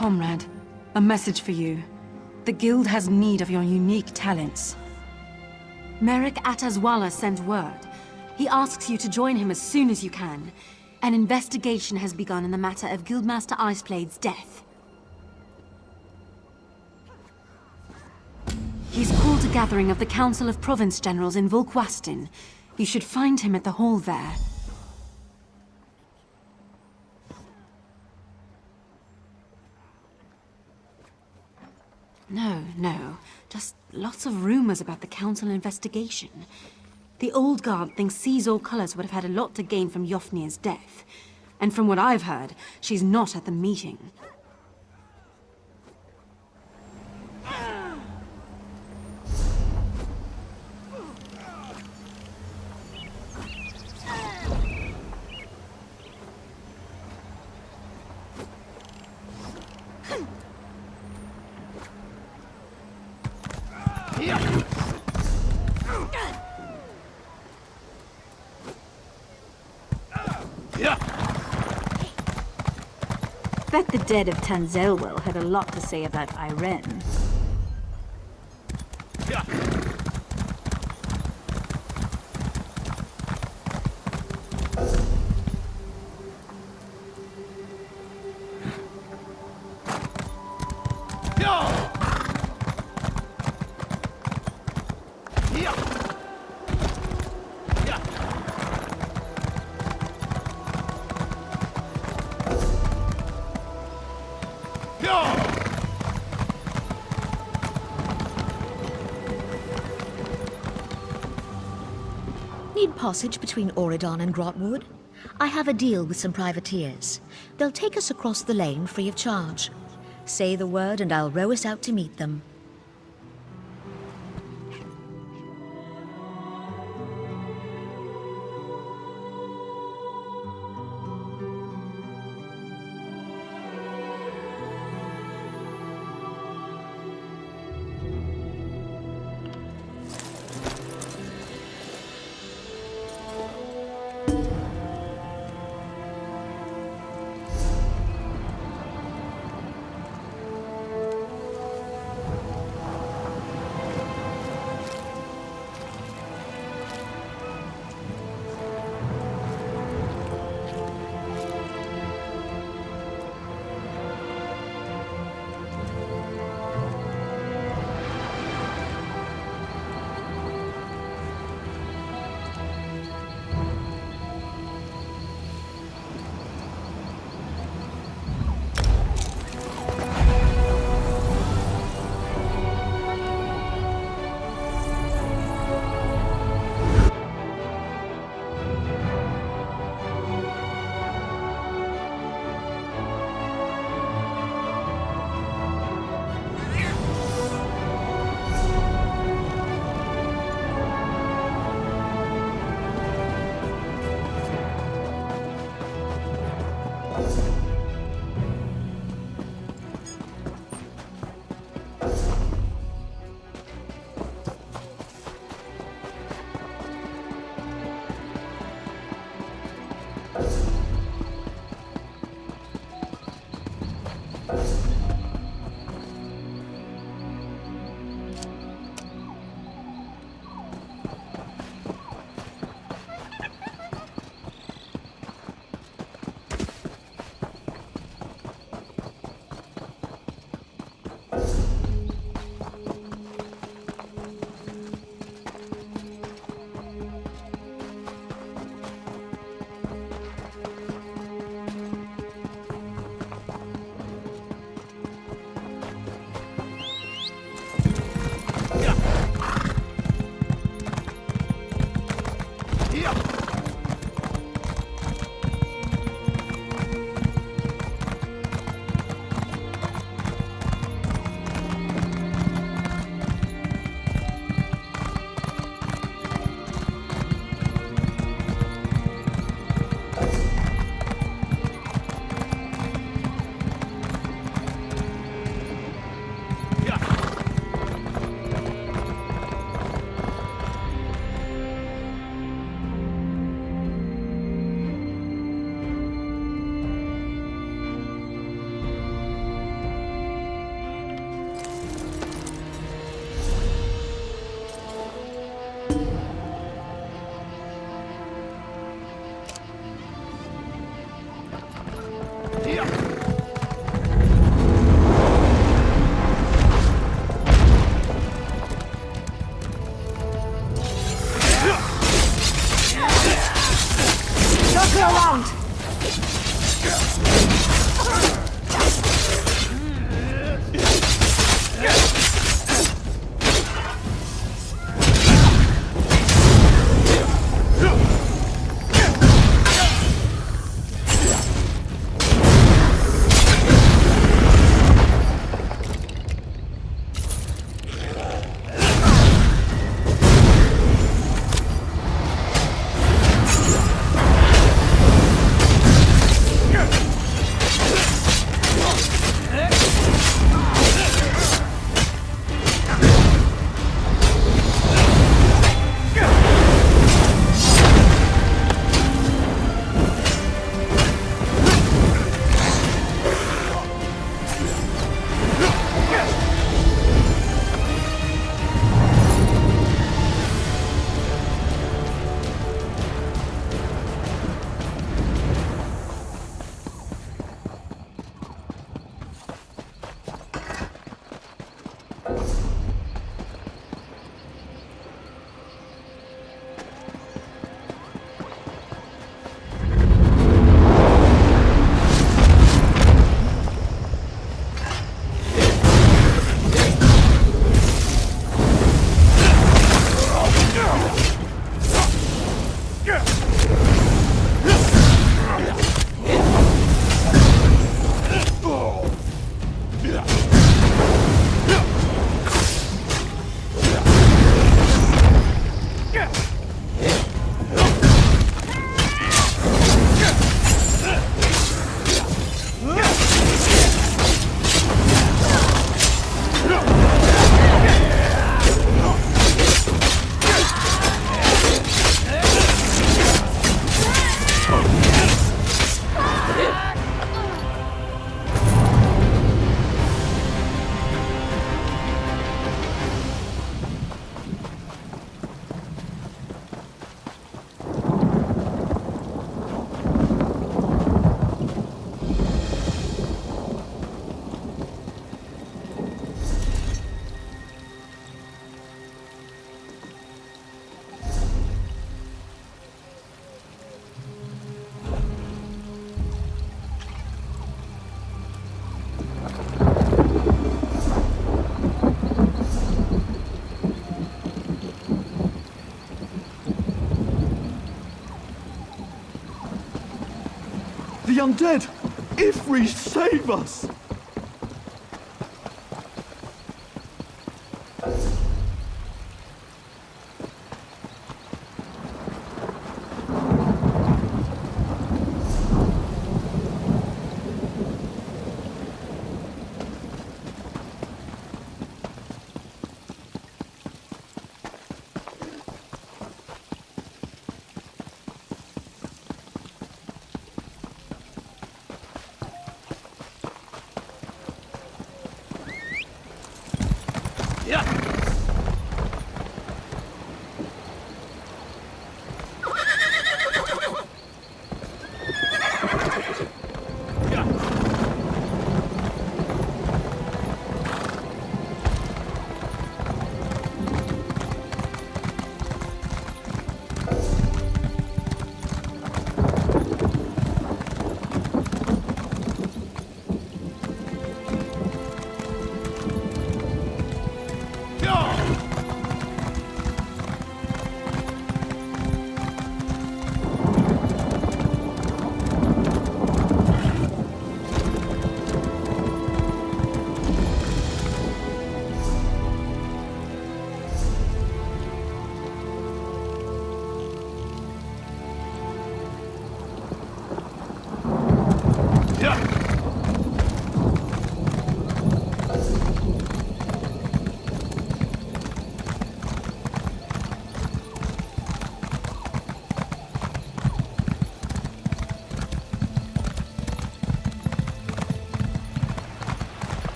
Comrade, a message for you. The Guild has need of your unique talents. Merrick Atazwala sent word. He asks you to join him as soon as you can. An investigation has begun in the matter of Guildmaster Iceplade's death. He's called a gathering of the Council of Province Generals in Volquastin. You should find him at the hall there. No. Just lots of rumors about the Council investigation. The old guard thinks Caesar Colors would have had a lot to gain from Yofnir's death. And from what I've heard, she's not at the meeting. Bet the dead of Tanzelwell had a lot to say about Irene. Need passage between Auridon and Grotwood? I have a deal with some privateers. They'll take us across the lane free of charge. Say the word and I'll row us out to meet them. undead! Ifri, save us!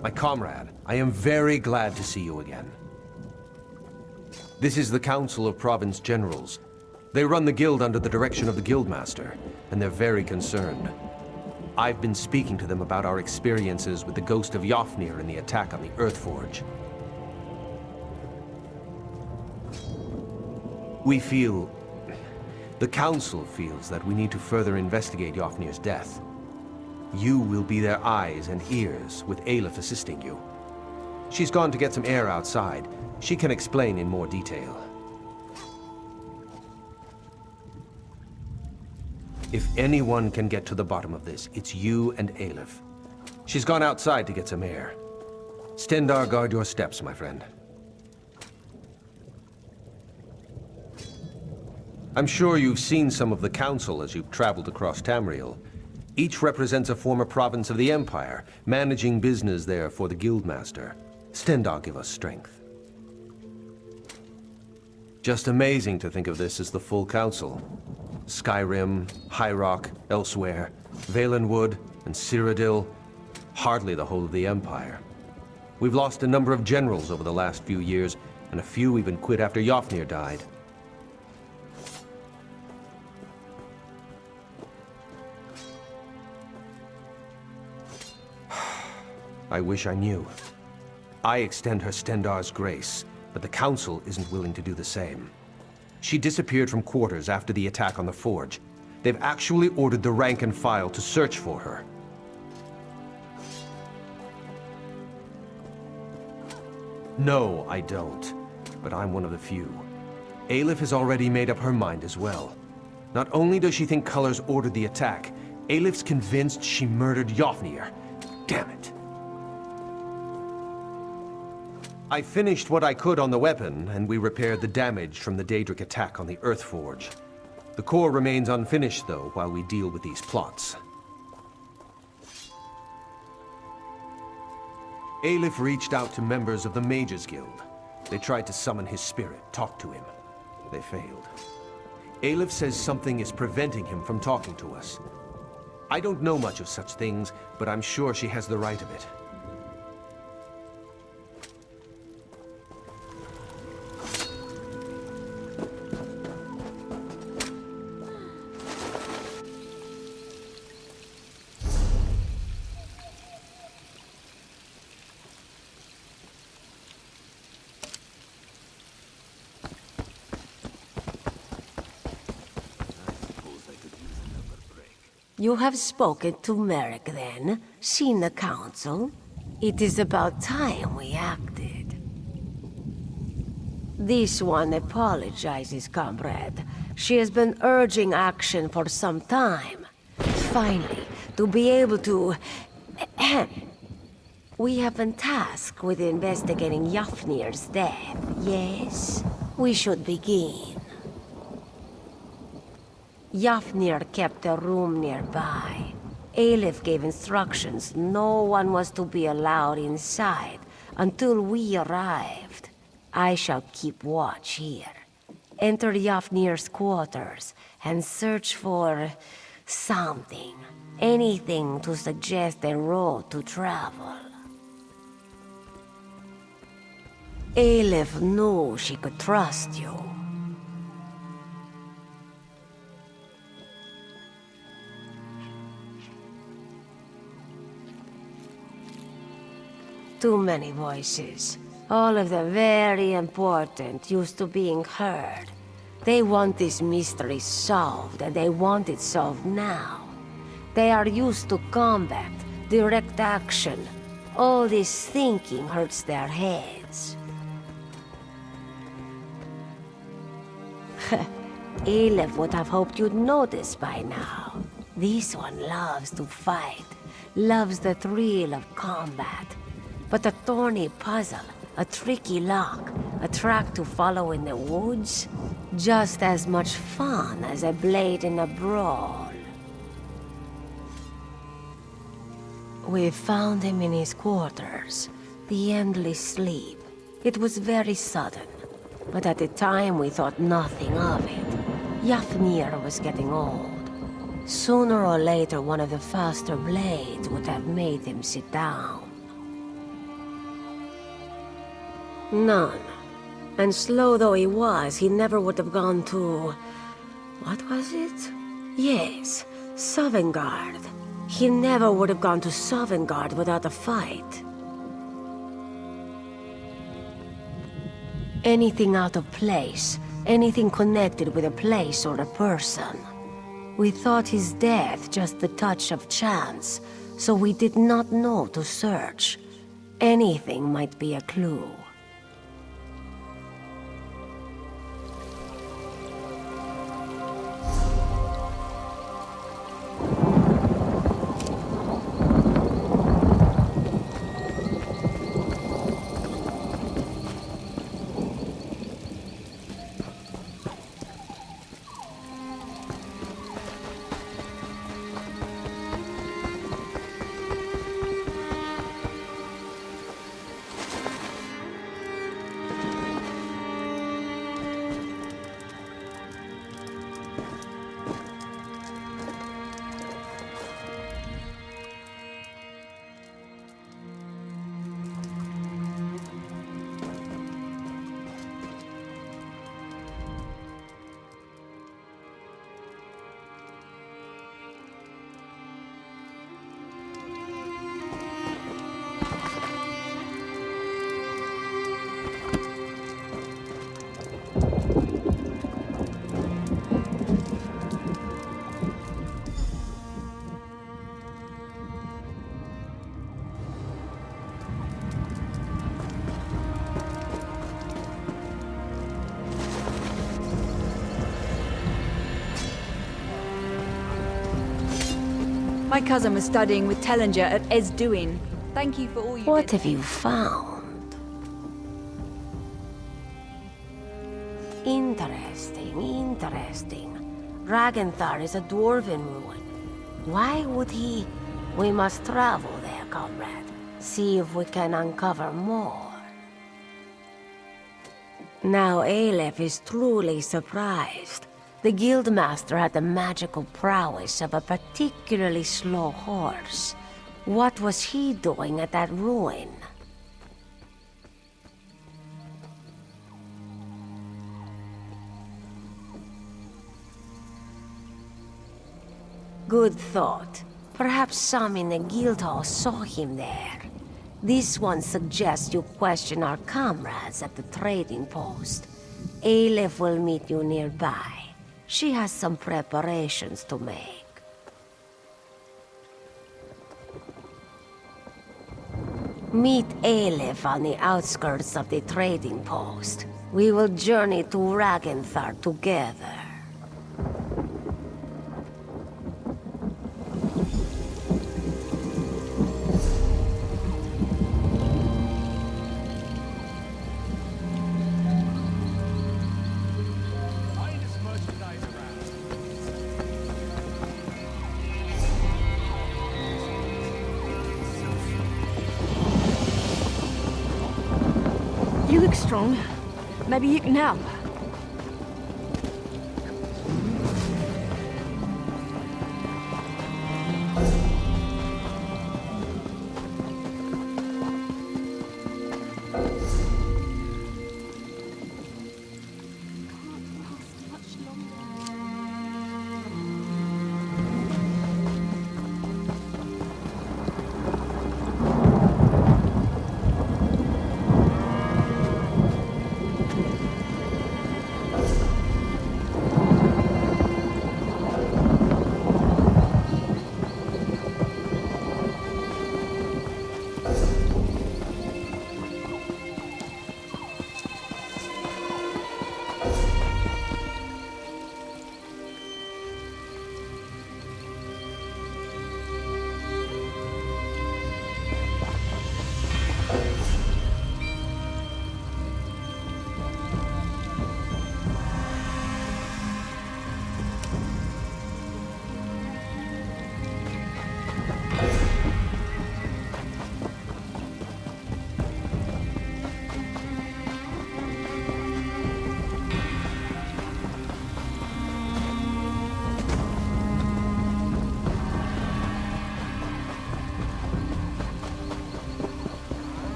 My comrade, I am very glad to see you again. This is the Council of Province Generals. They run the guild under the direction of the Guildmaster, and they're very concerned. I've been speaking to them about our experiences with the ghost of Yofnir and the attack on the Earthforge. The Council feels that we need to further investigate Yofnir's death. You will be their eyes and ears, with Aleph assisting you. She's gone to get some air outside. She can explain in more detail. If anyone can get to the bottom of this, it's you and Aleph. She's gone outside to get some air. Stendarr, guard your steps, my friend. I'm sure you've seen some of the Council as you've traveled across Tamriel. Each represents a former province of the Empire, managing business there for the Guildmaster. Stendarr give us strength. Just amazing to think of this as the full Council. Skyrim, High Rock, elsewhere, Valenwood, and Cyrodiil. Hardly the whole of the Empire. We've lost a number of generals over the last few years, and a few even quit after Yofnir died. I wish I knew. I extend her Stendarr's grace, but the Council isn't willing to do the same. She disappeared from quarters after the attack on the Forge. They've actually ordered the rank and file to search for her. No, I don't. But I'm one of the few. Aelif has already made up her mind as well. Not only does she think Colors ordered the attack, Aelif's convinced she murdered Jofnir. Damn it. I finished what I could on the weapon, and we repaired the damage from the Daedric attack on the Earthforge. The core remains unfinished, though, while we deal with these plots. Aelif reached out to members of the Mages Guild. They tried to summon his spirit, talk to him. They failed. Aelif says something is preventing him from talking to us. I don't know much of such things, but I'm sure she has the right of it. You have spoken to Merrick, then? Seen the Council? It is about time we acted. This one apologizes, comrade. She has been urging action for some time. Finally, to be able to... We have been tasked with investigating Jofnir's death, yes? We should begin. Jofnir kept a room nearby. Aelif gave instructions no one was to be allowed inside until we arrived. I shall keep watch here. Enter Jofnir's quarters and search for... something. Anything to suggest a road to travel. Aelif knew she could trust you. Too many voices. All of them very important, used to being heard. They want this mystery solved, and they want it solved now. They are used to combat, direct action. All this thinking hurts their heads. Aelif would have hoped you'd notice by now. This one loves to fight, loves the thrill of combat. But a thorny puzzle, a tricky lock, a track to follow in the woods, just as much fun as a blade in a brawl. We found him in his quarters, the endless sleep. It was very sudden, but at the time we thought nothing of it. Jofnir was getting old. Sooner or later, one of the faster blades would have made him sit down. None. And slow though he was, he never would have gone to... what was it? Yes, Sovngarde. He never would have gone to Sovngarde without a fight. Anything out of place, anything connected with a place or a person. We thought his death just the touch of chance, so we did not know to search. Anything might be a clue. My cousin was studying with Tellinger at Esduin. Thank you for all you What did. have you found? Interesting. Ragenthar is a dwarven ruin. Why would he? We must travel there, comrade. See if we can uncover more. Now Aleph is truly surprised. The guildmaster had the magical prowess of a particularly slow horse. What was he doing at that ruin? Good thought. Perhaps some in the guild hall saw him there. This one suggests you question our comrades at the trading post. Aleph will meet you nearby. She has some preparations to make. Meet Aleph on the outskirts of the trading post. We will journey to Ragenthar together. You look strong. Maybe you can help.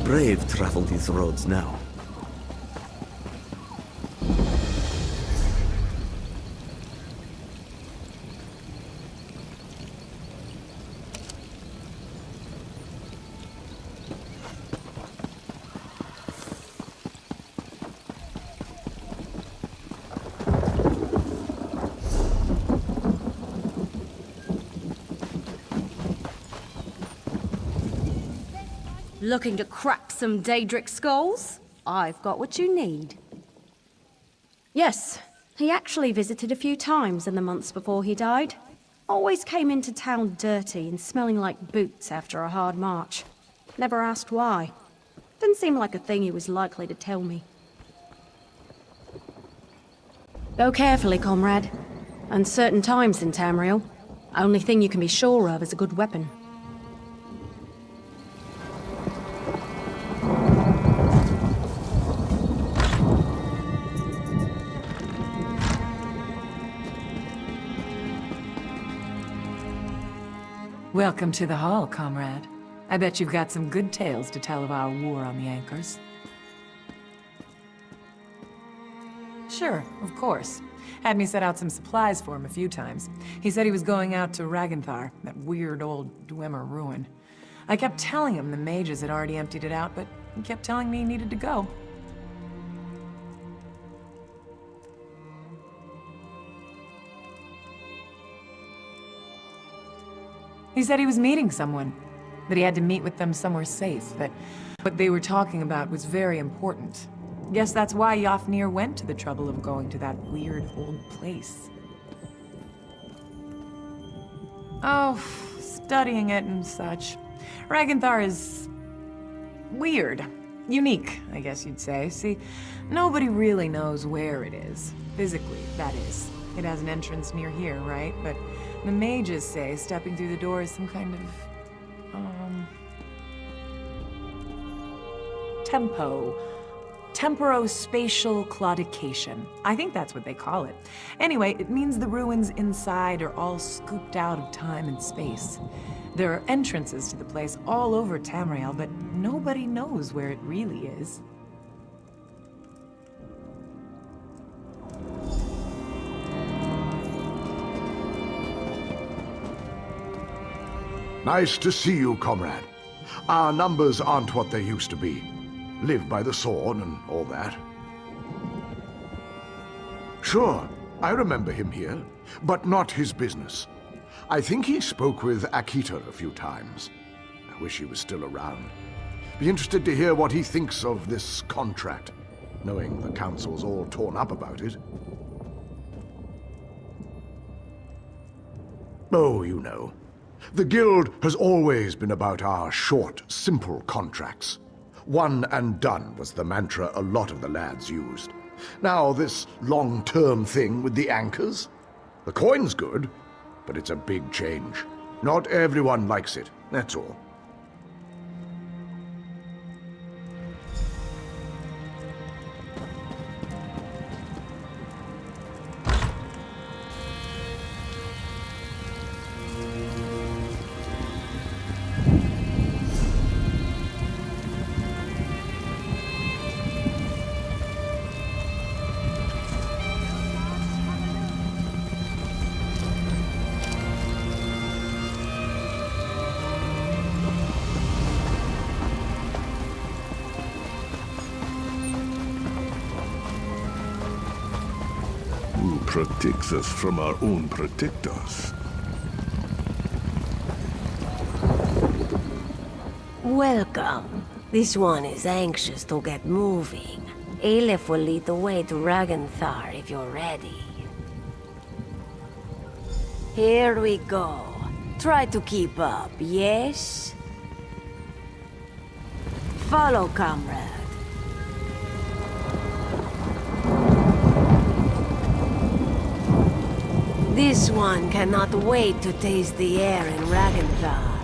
brave travel these roads now. Looking to crack some Daedric skulls? I've got what you need. Yes, he actually visited a few times in the months before he died. Always came into town dirty and smelling like boots after a hard march. Never asked why. Didn't seem like a thing he was likely to tell me. Go carefully, comrade. Uncertain times in Tamriel. Only thing you can be sure of is a good weapon. Welcome to the hall, comrade. I bet you've got some good tales to tell of our war on the Anchors. Sure, of course. Had me set out some supplies for him a few times. He said he was going out to Ragnthar, that weird old Dwemer ruin. I kept telling him the mages had already emptied it out, but he kept telling me he needed to go. He said he was meeting someone, that he had to meet with them somewhere safe, that what they were talking about was very important. Guess that's why Yafnir went to the trouble of going to that weird old place. Oh, studying it and such. Ragnthar is weird. Unique, I guess you'd say. See, nobody really knows where it is. Physically, that is. It has an entrance near here, right? But the mages say stepping through the door is some kind of, temporospatial claudication. I think that's what they call it. Anyway, it means the ruins inside are all scooped out of time and space. There are entrances to the place all over Tamriel, but nobody knows where it really is. Nice to see you, comrade. Our numbers aren't what they used to be. Live by the sword and all that. Sure, I remember him here, but not his business. I think he spoke with Akita a few times. I wish he was still around. Be interested to hear what he thinks of this contract, knowing the council's all torn up about it. Oh, you know. The Guild has always been about our short, simple contracts. One and done was the mantra a lot of the lads used. Now this long-term thing with the anchors? The coin's good, but it's a big change. Not everyone likes it, that's all. Who protects us from our own protectors? Welcome. This one is anxious to get moving. Aleph will lead the way to Ragnthar if you're ready. Here we go. Try to keep up, yes? Follow, comrade. This one cannot wait to taste the air in Ragnthar.